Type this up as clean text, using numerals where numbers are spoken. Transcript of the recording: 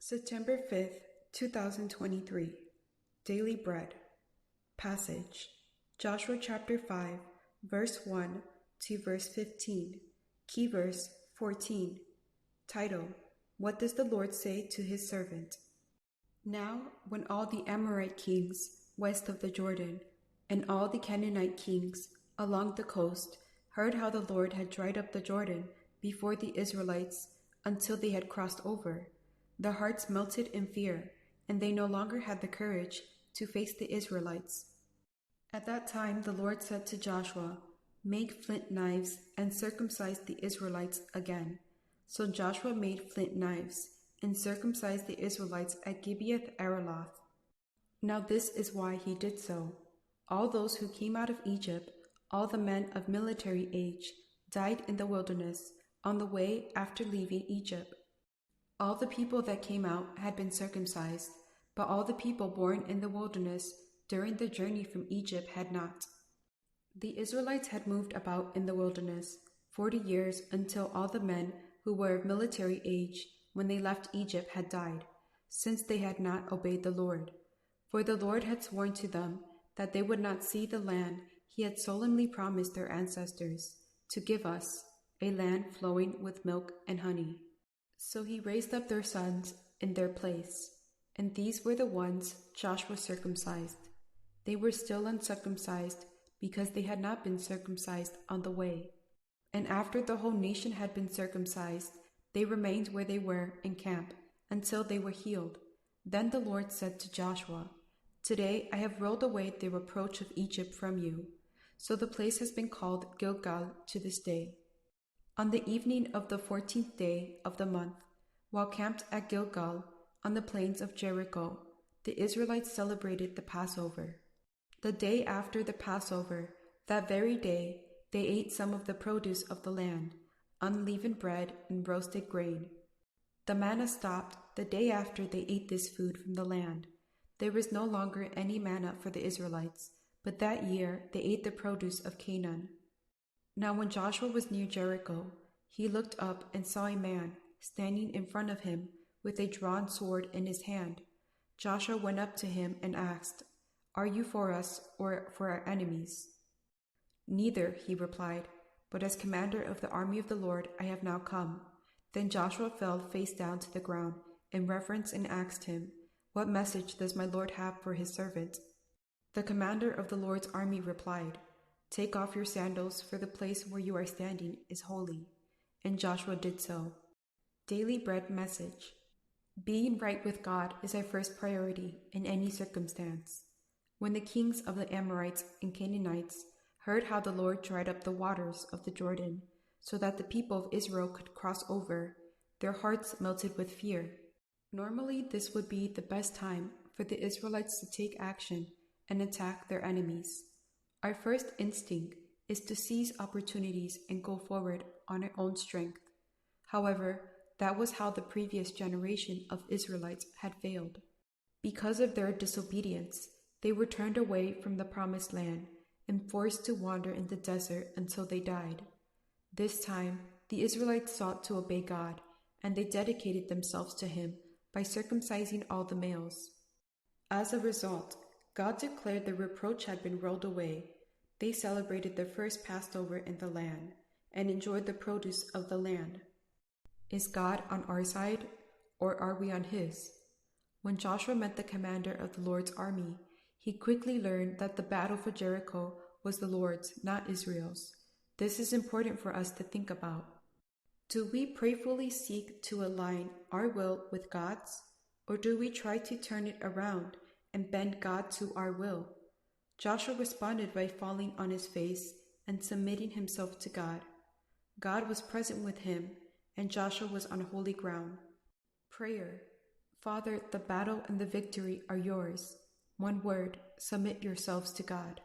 September 5th, 2023. Daily Bread. Passage. Joshua chapter 5, verse 1 to verse 15. Key verse 14. Title: What does the Lord say to his servant? Now, when all the Amorite kings west of the Jordan and all the Canaanite kings along the coast heard how the Lord had dried up the Jordan before the Israelites until they had crossed over, their hearts melted in fear, and they no longer had the courage to face the Israelites. At that time the Lord said to Joshua, "Make flint knives and circumcise the Israelites again." So Joshua made flint knives and circumcised the Israelites at Gibeath-Araloth. Now this is why he did so. All those who came out of Egypt, all the men of military age, died in the wilderness on the way after leaving Egypt. All the people that came out had been circumcised, but all the people born in the wilderness during the journey from Egypt had not. The Israelites had moved about in the wilderness 40 years until all the men who were of military age when they left Egypt had died, since they had not obeyed the Lord. For the Lord had sworn to them that they would not see the land he had solemnly promised their ancestors to give us, a land flowing with milk and honey. So he raised up their sons in their place, and these were the ones Joshua circumcised. They were still uncircumcised because they had not been circumcised on the way. And after the whole nation had been circumcised, they remained where they were in camp until they were healed. Then the Lord said to Joshua, "Today I have rolled away the reproach of Egypt from you." So the place has been called Gilgal to this day. On the evening of the 14th day of the month, while camped at Gilgal on the plains of Jericho, the Israelites celebrated the Passover. The day after the Passover, that very day, they ate some of the produce of the land, unleavened bread and roasted grain. The manna stopped the day after they ate this food from the land. There was no longer any manna for the Israelites, but that year they ate the produce of Canaan. Now when Joshua was near Jericho, he looked up and saw a man standing in front of him with a drawn sword in his hand. Joshua went up to him and asked, "Are you for us or for our enemies?" "Neither," he replied, "but as commander of the army of the Lord I have now come." Then Joshua fell face down to the ground in reverence and asked him, "What message does my Lord have for his servant?" The commander of the Lord's army replied, "Take off your sandals, for the place where you are standing is holy." And Joshua did so. Daily Bread Message. Being right with God is our first priority in any circumstance. When the kings of the Amorites and Canaanites heard how the Lord dried up the waters of the Jordan so that the people of Israel could cross over, their hearts melted with fear. Normally, this would be the best time for the Israelites to take action and attack their enemies. Our first instinct is to seize opportunities and go forward on our own strength. However, that was how the previous generation of Israelites had failed. Because of their disobedience, they were turned away from the promised land and forced to wander in the desert until they died. This time, the Israelites sought to obey God, and they dedicated themselves to Him by circumcising all the males. As a result, God declared the reproach had been rolled away. They celebrated their first Passover in the land and enjoyed the produce of the land. Is God on our side, or are we on His? When Joshua met the commander of the Lord's army, he quickly learned that the battle for Jericho was the Lord's, not Israel's. This is important for us to think about. Do we prayerfully seek to align our will with God's, or do we try to turn it around and bend God to our will? Joshua responded by falling on his face and submitting himself to God. God was present with him, and Joshua was on holy ground. Prayer. Father, the battle and the victory are yours. One word: submit yourselves to God.